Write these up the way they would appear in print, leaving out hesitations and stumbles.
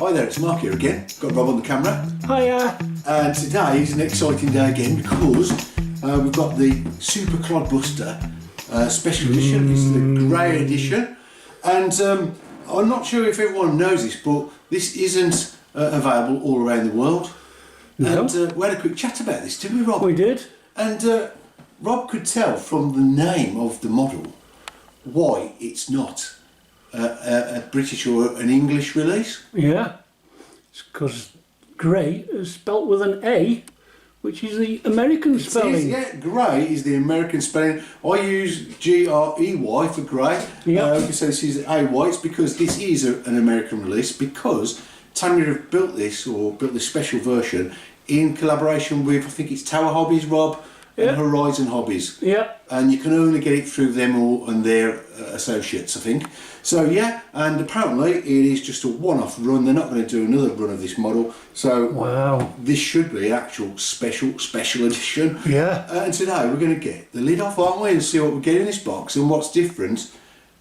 Hi there, it's Mark here again. Got Rob on the camera. Hiya. And today is an exciting day again because we've got the Super Clodbuster special edition. It's the grey edition. And I'm not sure if everyone knows this, but this isn't available all around the world. No. And we had a quick chat about this, didn't we, Rob? We did. And Rob could tell from the name of the model why it's not a British or an English release. Yeah. It's because grey is spelt with an A, which is the American spelling. Yeah, grey is the American spelling. I use G-R-E-Y for grey. Yeah. So this is A-Y. It's because this is an American release, because Tamiya have built this special version in collaboration with, I think it's Tower Hobbies, Rob, and Yeah. Horizon Hobbies. Yeah. And you can only get it through them all and their associates, I think. So yeah, and apparently it is just a one-off run. They're not going to do another run of this model. So Wow. this should be an actual special edition. Yeah. And today we're going to get the lid off, aren't we, and see what we get in this box and what's different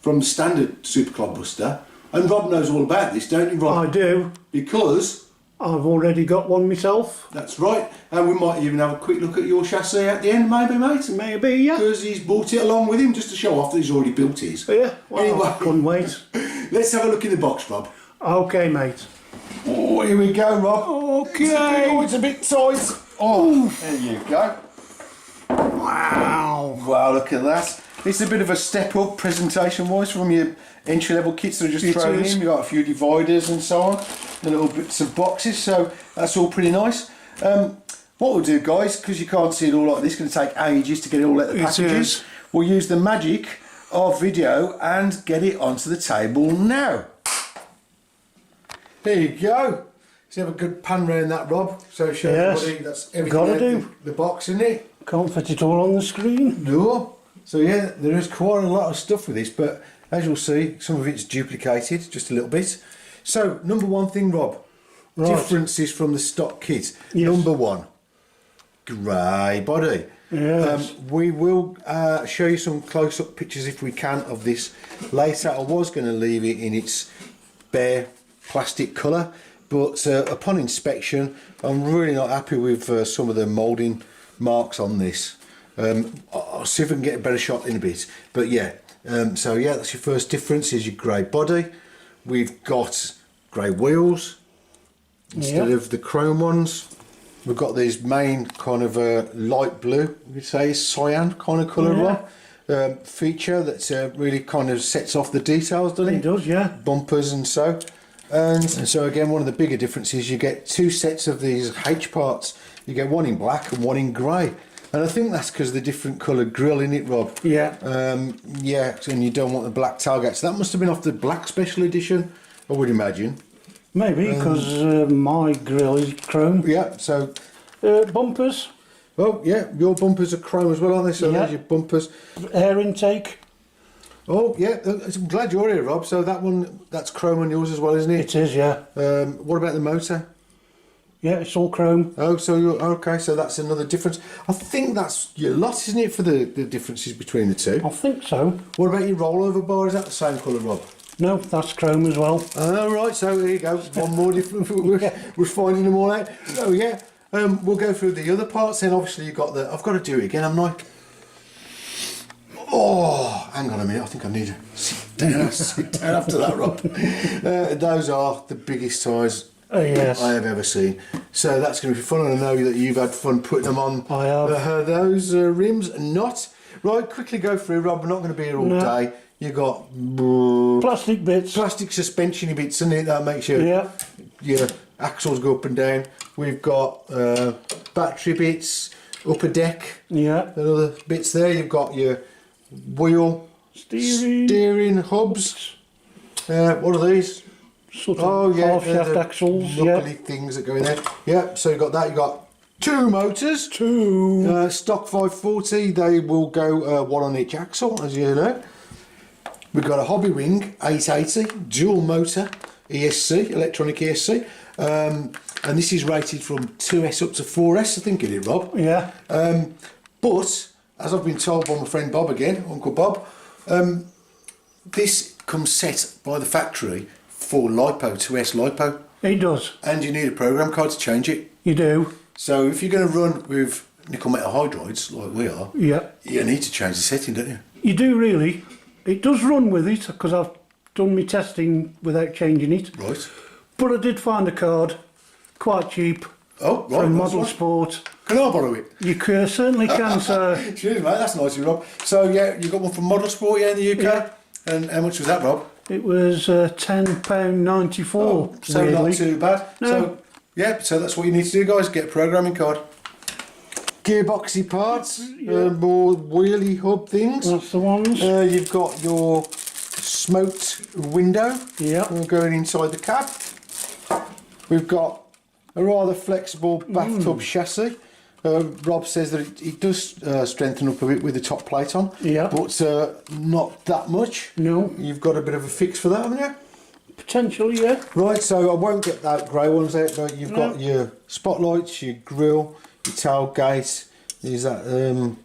from the standard Super Clodbuster. And Rob knows all about this, don't you, Rob? I do. Because I've already got one myself. that's right, and we might even have a quick look at your chassis at the end, maybe, mate. Maybe, yeah. Because he's brought it along with him just to show off that he's already built his. Yeah. Well, Anyway. I couldn't wait. Let's have a look in the box, Rob. Okay, mate. Oh, here we go, Rob. Okay. Oh, it's a bit tight. Oh, there you go. Wow. Wow, look at that. It's a bit of a step up presentation-wise from your entry-level kits that are just It thrown is. in. You've got a few dividers and so on, the little bits of boxes, so that's all pretty nice. What we'll do, guys, because you can't see it all like this, it's going to take ages to get it all out of the It packages. is. We'll use the magic of video and get it onto the table now. There you go. Let's have a good pan round that, Rob. So show Yes. everybody that's everything Gotta out do. the box, isn't it? Can't fit it all on the screen. No. So yeah, there is quite a lot of stuff with this, but as you'll see, some of it's duplicated, just a little bit. So, number one thing, Rob, Right. differences from the stock kit. Yes. Number one, grey body. Yes. We will show you some close-up pictures if we can of this later. I was going to leave it in its bare plastic colour, but upon inspection, I'm really not happy with some of the moulding marks on this. I'll see if I can get a better shot in a bit, but yeah, so yeah, that's your first difference, is your grey body. We've got grey wheels instead of the chrome ones. We've got these main kind of light blue, we'd say cyan kind of colour feature that really kind of sets off the details, doesn't it? It does, yeah. Bumpers and so. And so again, one of the bigger differences, you get two sets of these H parts. You get one in black and one in grey. And I think that's because of the different coloured grille in it, Rob. Yeah. Yeah, and you don't want the black tailgate. So that must have been off the black special edition, I would imagine. Maybe, because my grill is chrome. Yeah, so, Bumpers, oh yeah, your bumpers are chrome as well, aren't they? So Yeah. there's your bumpers. air intake. Oh yeah, I'm glad you're here, Rob. So that one, that's chrome on yours as well, isn't it? It is, yeah. What about the motor? Yeah, it's all chrome. Oh, so you're okay. So that's another difference. I think that's your lot, isn't it, for the differences between the two? I think so. What about your rollover bar? Is that the same colour, Rob? No, that's chrome as well. Oh, right. So there you go. One more different. We're finding them all out. Oh yeah. We'll go through the other parts. Then obviously you've got the. I've got to do it again, haven't I? Oh, hang on a minute. I think I need to sit down after that, Rob. Those are the biggest tyres Yes. I have ever seen. So that's going to be fun, and I know that you've had fun putting them on. I have. Those rims. Not right. Quickly go through, Rob. We're not going to be here all day. You got Plastic bits. plastic suspension bits, isn't it? That makes your axles go up and down. We've got battery bits, upper deck, Yeah. and other bits there. You've got your wheel, steering hubs. What are these? Sort of half shaft the axles. knuckly things that go in there. Yeah, so you've got that. You've got two motors. Two. Stock 540. They will go one on each axle, as you know. We've got a Hobby Wing 880 dual motor ESC, electronic ESC, and this is rated from 2S up to 4S, I think, isn't it, Rob? Yeah. But as I've been told by my friend Bob again, Uncle Bob, this comes set by the factory for LiPo, 2S LiPo. It does. And you need a program card to change it. You do. So if you're going to run with nickel metal hydrides, like we are, Yeah. you need to change the setting, don't you? You do really. It does run with it, because I've done my testing without changing it. Right. But I did find a card, quite cheap, Oh, right. from That's Model right. Sport. Can I borrow it? You certainly can, sir. Cheers, mate. That's nice of you, Rob. So, yeah, you got one from Model Sport, yeah, in the UK? Yeah. And how much was that, Rob? It was £10.94. Oh, so weirdly. not too bad. No. So, yeah, so that's what you need to do, guys. Get a programming card. Gearboxy parts, more wheelie hub things. That's the ones. You've got your smoked window going inside the cab. We've got a rather flexible bathtub chassis. Rob says that it does strengthen up a bit with the top plate on, but not that much. No. You've got a bit of a fix for that, haven't you? Potentially, yeah. Right, so I won't get that grey ones out, but you've got your spotlights, your grille, your tailgate. Is that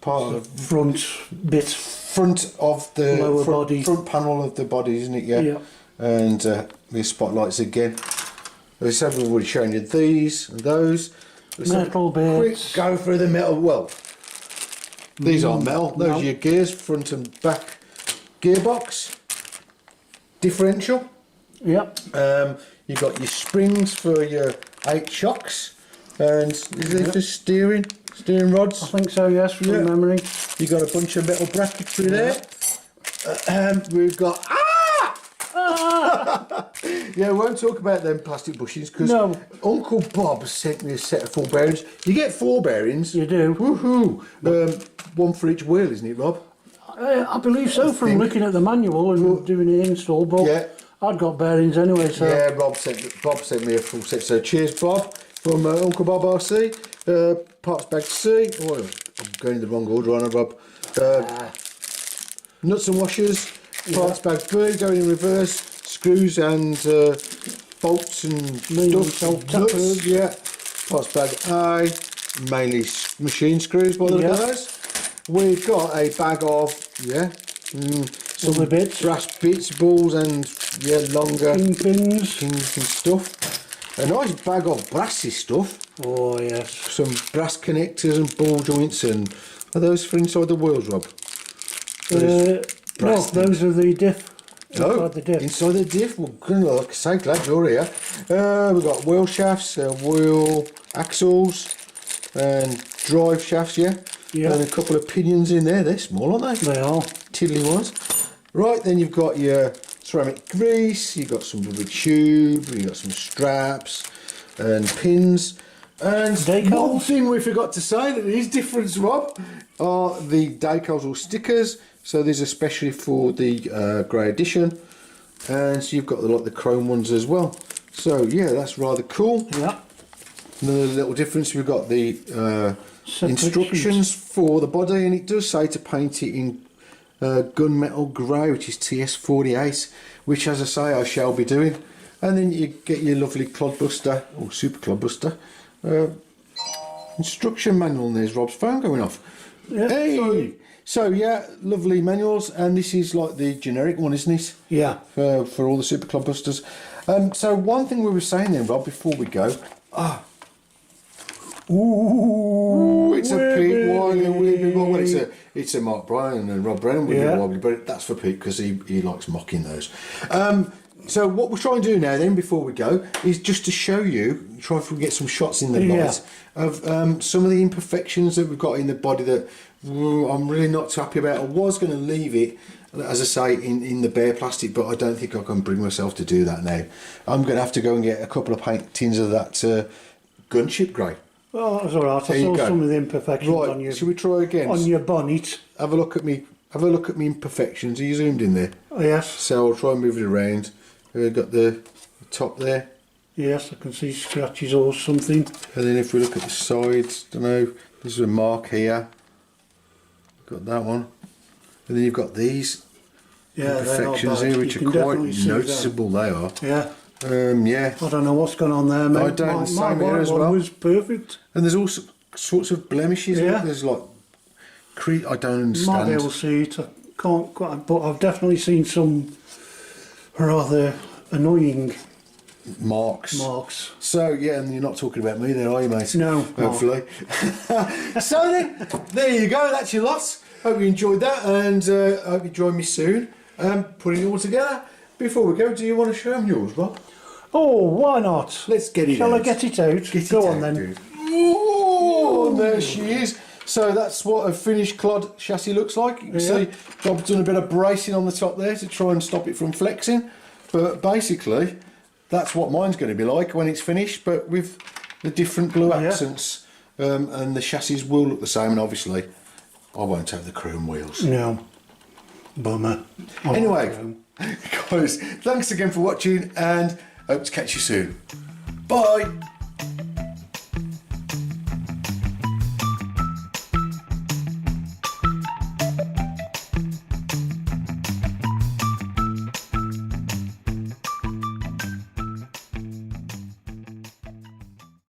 part of Front bit. front of the Lower body. front panel of the body, isn't it? Yeah. And the spotlights again. We said we've already shown you these and those. Let's have a Metal quick bits. go through the metal. Well, these aren't metal. Those No. are your gears, front and back gearbox, differential. Yep. You've got your springs for your 8 shocks, and is there just steering rods? I think so, yes, from memory. You've got a bunch of metal bracketry there. We've got yeah, we won't talk about them plastic bushings because Uncle Bob sent me a set of 4 bearings. You get 4 bearings. You do. Woohoo! One for each wheel, isn't it, Rob? I believe so, from looking at the manual and doing the install, but I'd got bearings anyway, so... Yeah, Bob sent me a full set, so cheers, Bob, from Uncle Bob RC. Parts bag C. Oh, I'm going in the wrong order, aren't I, Rob? Nuts and washers. Parts bag B, going in reverse. Screws and bolts and stuff. Nuts, yeah. Parts bag A, mainly machine screws by the look of those. We've got a bag of some bits. brass bits, balls, and longer Kingpins and stuff. A nice bag of brassy stuff. Oh yes. Some brass connectors and ball joints, and are those for inside the wheels, Rob? No, those are the diff. Inside the diff. Inside the diff. Well, good luck. So glad you're here. We've got wheel shafts, wheel axles, and drive shafts, and a couple of pinions in there. They're small, aren't they? They are. Tiddly ones. Right, then you've got your ceramic grease, you've got some rubber tube, you've got some straps and pins. And decals. one thing we forgot to say that is different, Rob, are the decals or stickers. So these are especially for the grey edition, and so you've got the chrome ones as well. So yeah, that's rather cool. Yeah. Another little difference, we've got the instructions for the body, and it does say to paint it in gunmetal grey, which is TS48, which, as I say, I shall be doing. And then you get your lovely Clodbuster or Super Clodbuster instruction manual. And there's Rob's phone going off. Hey! Sorry. So yeah, lovely manuals, and this is like the generic one, isn't it? Yeah. For all the Super Clodbusters. So one thing we were saying then, Rob, before we go, ooh, it's a Pete Wiley. Well, it's a Mark Bryan and Rob Brennan wobbly, but that's for Pete because he likes mocking those. So what we're trying to do now then, before we go, is just to show you, try if we can get some shots in the light of some of the imperfections that we've got in the body that I'm really not too happy about. I was going to leave it, as I say, in the bare plastic, but I don't think I can bring myself to do that now. I'm going to have to go and get a couple of paint tins of that gunship grey. Oh, that's all right. I saw some of the imperfections on your. Shall we try again? On your bonnet. Have a look at me. Have a look at me imperfections. Are you zoomed in there? Oh, yes. So I'll try and move it around. We've got the top there. Yes, I can see scratches or something. And then if we look at the sides, don't know. There's a mark here. Got that one. And then you've got these imperfections here, which are quite noticeable. They are. Yeah. Yeah. I don't know what's gone on there, mate. I don't. My Same here as well. was perfect. And there's all sorts of blemishes. Yeah. There's like, I don't understand. Might be able to see it. I can't quite, but I've definitely seen some rather annoying marks. So yeah, and you're not talking about me there, are you, mate? No. Hopefully. So then, there you go. That's your lot. Hope you enjoyed that, and hope you join me soon. Putting it all together. Before we go, do you want to show them yours, Bob? Oh, why not? Let's get it Shall out. I get it out? Go on then. Dude. Oh, there she is. So that's what a finished Clod chassis looks like. You can see Bob's done a bit of bracing on the top there to try and stop it from flexing. But basically, that's what mine's going to be like when it's finished, but with the different blue accents. And the chassis will look the same, and obviously I won't have the chrome wheels. No. Bummer. Anyway, guys, thanks again for watching, and hope to catch you soon. Bye.